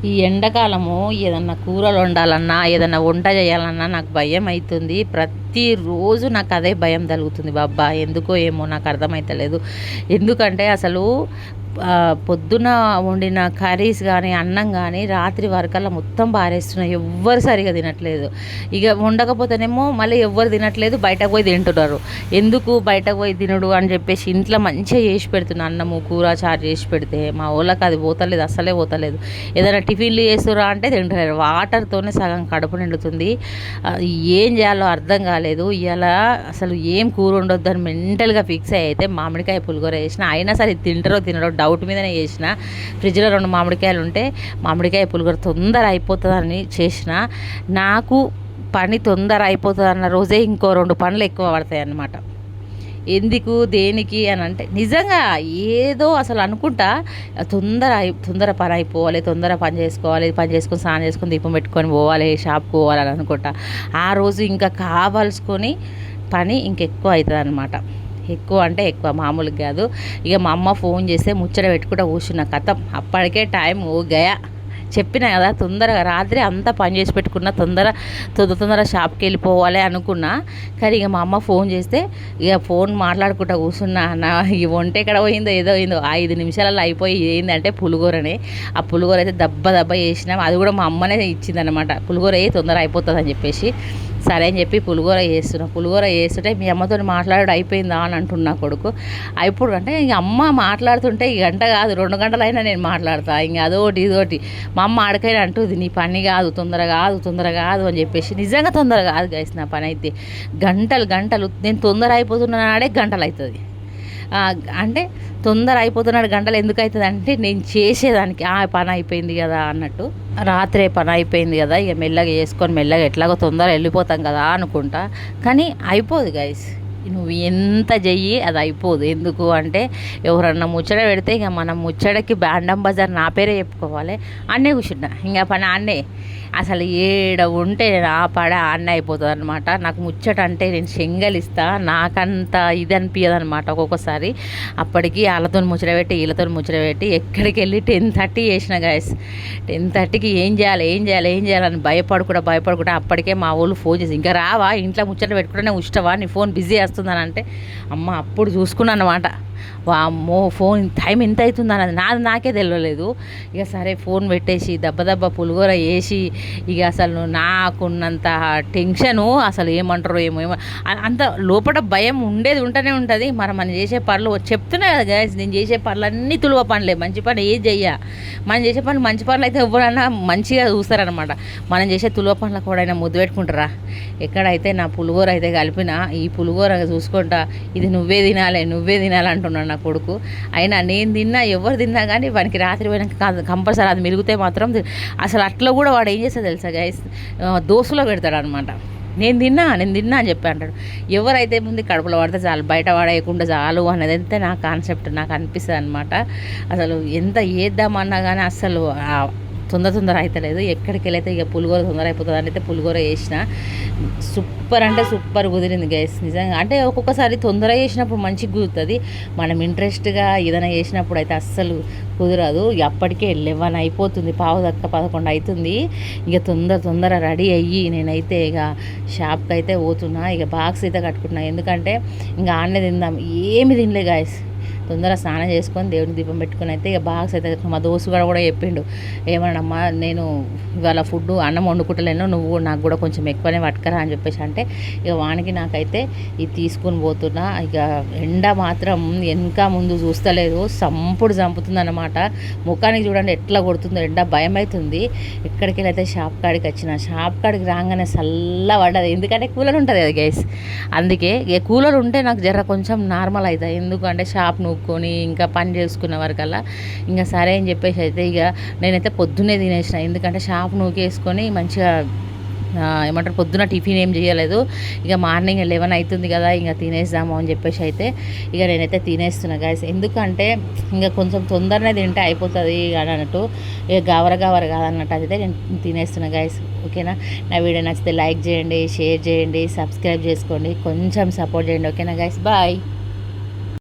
ఈ ఎండాకాలము ఏదన్నా కూరలు వండాలన్నా ఏదన్నా వంట చేయాలన్నా నాకు భయం అవుతుంది. ప్రతిరోజు నాకు అదే భయం తగులుతుంది బాబా. ఎందుకో ఏమో నాకు అర్థమవుతలేదు. ఎందుకంటే అసలు పొద్దున వండిన కర్రీస్ కానీ అన్నం కానీ రాత్రి వరకల్లా మొత్తం బారేస్తున్నాయి. ఎవ్వరు సరిగా తినట్లేదు. ఇక వండకపోతేనేమో మళ్ళీ ఎవ్వరు తినట్లేదు, బయటకు పోయి తింటున్నారు. ఎందుకు బయటకు పోయి తినడు అని చెప్పేసి ఇంట్లో మంచిగా చేసి పెడుతున్నా. అన్నము కూర చారు చేసి పెడితే మా వాళ్ళకి అది పోతలేదు, అస్సలే పోతలేదు. ఏదైనా టిఫిన్లు చేస్తురా అంటే తింటలేరు. వాటర్తోనే సగం కడుపు నిండుతుంది. ఏం చేయాలో అర్థం కాలేదు. ఇలా అసలు ఏం కూర ఉండొద్దని మెంటల్గా ఫిక్స్ అయితే మామిడికాయ పులిగూర వేసిన. అయినా సరే తింటారో తినరో డౌట్ మీదనే చేసిన. ఫ్రిడ్జ్లో 2 మామిడికాయలు ఉంటే మామిడికాయ పులిగూర తొందర అయిపోతుందని చేసిన. నాకు పని తొందర అయిపోతుంది అన్న రోజే ఇంకో 2 పనులు ఎక్కువ పడతాయి అన్నమాట. ఎందుకు దేనికి అని అంటే నిజంగా ఏదో అసలు అనుకుంటా తొందర పని అయిపోవాలి, తొందర పని చేసుకోవాలి, పని చేసుకొని స్నానం చేసుకొని దీపం పెట్టుకొని పోవాలి, షాప్కి పోవాలని అనుకుంటా. ఆ రోజు ఇంకా కావాల్సుకొని పని ఇంకెక్కువ అవుతుంది అనమాట. ఎక్కువ అంటే ఎక్కువ, మామూలుగా కాదు. ఇక మా అమ్మ ఫోన్ చేస్తే ముచ్చట పెట్టుకుంటూ కూర్చున్న కథం. అప్పటికే టైం ఓ గయా. చెప్పినా కదా తొందరగా రాత్రి అంతా పని చేసి పెట్టుకున్నా, తొందర షాప్కి వెళ్ళిపోవాలి అనుకున్నా. కానీ ఇక మా అమ్మ ఫోన్ చేస్తే ఇక ఫోన్ మాట్లాడుకుంటూ కూర్చున్నా. నా ఈ వంట ఎక్కడ పోయిందో ఏదో అయిందో 5 నిమిషాలలో అయిపోయి ఏంటంటే పులిగూరనే. ఆ పులిగూర అయితే దెబ్బ చేసినాం. అది కూడా మా అమ్మనే ఇచ్చిందనమాట. పులిగూర తొందర అయిపోతుంది అని చెప్పేసి సరే అని చెప్పి పులిగూర చేస్తుంటే మీ అమ్మతో మాట్లాడు అయిపోయిందా అని అంటున్నా కొడుకు. ఇప్పుడు అంటే ఇంక అమ్మ మాట్లాడుతుంటే ఈ గంట కాదు 2 గంటలైనా నేను మాట్లాడతా. ఇంక అదోటి ఇదోటి మా అమ్మ ఆడకైనా అంటుంది నీ పని కాదు, తొందర కాదు అని చెప్పేసి. నిజంగా తొందర కాదు గైస్ నా పని అయితే. గంటలు నేను తొందర అయిపోతున్నాడే గంటలు అవుతుంది. అంటే తొందర అయిపోతున్నాడు గంటలు ఎందుకు అవుతుంది అంటే నేను చేసేదానికి పని అయిపోయింది కదా అన్నట్టు. రాత్రే పని అయిపోయింది కదా, ఇక మెల్లగా చేసుకొని మెల్లగా ఎట్లాగో తొందర వెళ్ళిపోతాం కదా అనుకుంటా. కానీ అయిపోదు గైస్. నువ్వు ఎంత చెయ్యి అది అయిపోదు. ఎందుకు అంటే ఎవరన్నా ముచ్చట పెడితే ఇక మనం ముచ్చటకి బ్యాండం బజార్ నా పేరే చెప్పుకోవాలి. అన్నే కూర్చుంటా ఇంకా పని అన్నే. అసలు ఏడ ఉంటే నేను ఆన్న అయిపోతుంది అనమాట. నాకు ముచ్చట అంటే నేను చెంగలిస్తా. నాకంత ఇది అనిపించదు అనమాట ఒక్కొక్కసారి. అప్పటికి వాళ్ళతో ముచ్చట పెట్టి ఎక్కడికి వెళ్ళి 10:30 చేసిన గైస్. 10:30కి ఏం చేయాలని భయపడుకుంటా అప్పటికే మా వాళ్ళు ఫోన్ చేసి ఇంకా రావా, ఇంట్లో ముచ్చట పెట్టుకుంటేనే ఉష్టవా, నీ ఫోన్ బిజీ వస్తుందని అంటే అమ్మ అప్పుడు చూసుకున్నాను అనమాట. వామ్మో ఫోన్ టైం ఎంత అవుతుంది అన్నది నాకే తెలియలేదు. ఇక సరే ఫోన్ పెట్టేసి దెబ్బ పులిగూర వేసి ఇక అసలు నాకున్నంత టెన్షను అసలు ఏమంటారో ఏమో అంత లోపల భయం ఉంటూనే ఉంటుంది. మనం చేసే పనులు చెప్తున్నా కదా గైస్, నేను చేసే పనులు అన్నీ తులువ పనులే. మంచి పని ఏది చెయ్య. మనం చేసే పనులు మంచి పనులు అయితే ఎవరైనా మంచిగా చూస్తారనమాట. మనం చేసే తులువ పనులకు కూడా ముద్దు పెట్టుకుంటారా. ఎక్కడైతే నా పులిగూర అయితే కలిపిన ఈ పులిగూర చూసుకుంటా ఇది నువ్వే తినాలి అంటున్నాడు నా కొడుకు. అయినా నేను తిన్నా ఎవరు తిన్నా కానీ వానికి రాత్రి పోయినాక కంపల్సరీ అది మిలిగితే మాత్రం అసలు అట్లా కూడా వాడు ఏం చేస్తాడు తెలుసా గైస్, దోశలో పెడతాడు అనమాట. నేను తిన్నా అని చెప్పి అంటాడు. ఎవరైతే ముందు కడుపులో పడితే చాలు, బయట పడేయకుండా చాలు అనేది అయితే నా కాన్సెప్ట్. నాకు అనిపిస్తుంది అనమాట. అసలు ఎంత చేద్దామన్నా కానీ అసలు తొందర అవుతలేదు. ఎక్కడికి వెళ్ళైతే ఇక పులిగూర తొందర అయిపోతుంది అని అయితే పులిగూర వేసిన. సూపర్ అంటే సూపర్ కుదిరింది గైస్ నిజంగా. అంటే ఒక్కొక్కసారి తొందర చేసినప్పుడు మంచిగా కుదురుతుంది. మనం ఇంట్రెస్ట్గా ఏదైనా చేసినప్పుడు అయితే అస్సలు కుదరదు. అప్పటికే 11 అయిపోతుంది, 11 అవుతుంది. ఇక తొందర రెడీ అయ్యి నేనైతే ఇక షాప్కి అయితే పోతున్నా. ఇక బాక్స్ అయితే కట్టుకుంటున్నా. ఎందుకంటే ఇంకా ఆడనే తిందాం, ఏమి తినలే గాయస్. తొందర స్నానం చేసుకొని దేవుడికి దీపం పెట్టుకొని అయితే ఇక బాక్స్ అయితే మా దోస్తు కూడా చెప్పిండు, ఏమన్నమ్మా నేను ఇవాళ ఫుడ్ అన్నం వండుకుంటలేను, నువ్వు నాకు కూడా కొంచెం ఎక్కువనే పట్టుకరా అని చెప్పేసి అంటే ఇక వానికి నాకైతే ఇది తీసుకొని పోతున్నా. ఇక ఎండ మాత్రం వెనక ముందు చూస్తలేదు, చంపుతుంది అన్నమాట. ముఖానికి చూడండి ఎట్లా కొడుతుందో ఎండ, భయం అవుతుంది. ఎక్కడికి వెళ్ళైతే షాప్ కాడికి వచ్చిన. షాప్ కాడికి రాగానే చల్ల పడ్డది. ఎందుకంటే కూలర్ ఉంటుంది కదా గైస్, అందుకే ఇక కూలర్ ఉంటే నాకు జర కొంచెం నార్మల్ అవుతుంది. ఎందుకంటే షాప్ నూక్కొని ఇంకా పని చేసుకున్న వరకల్లా ఇంకా సరే అని చెప్పేసి అయితే ఇక నేనైతే పొద్దున్నే తినేసిన. ఎందుకంటే షాప్ నూకేసుకొని మంచిగా ఏమంటారు పొద్దున టిఫిన్ ఏం చేయలేదు. ఇక మార్నింగ్ 11 అవుతుంది కదా ఇంకా తినేద్దాము అని చెప్పేసి అయితే ఇక నేనైతే తినేస్తున్నా గాయస్. ఎందుకంటే ఇంకా కొంచెం తొందరనే తింటే అయిపోతుంది అని అన్నట్టు, ఇక గావర కాదన్నట్టు అయితే నేను తినేస్తున్నా గాయస్. ఓకేనా, నా వీడియో నచ్చితే లైక్ చేయండి, షేర్ చేయండి, సబ్స్క్రైబ్ చేసుకోండి, కొంచెం సపోర్ట్ చేయండి. ఓకేనా గాయస్, బాయ్.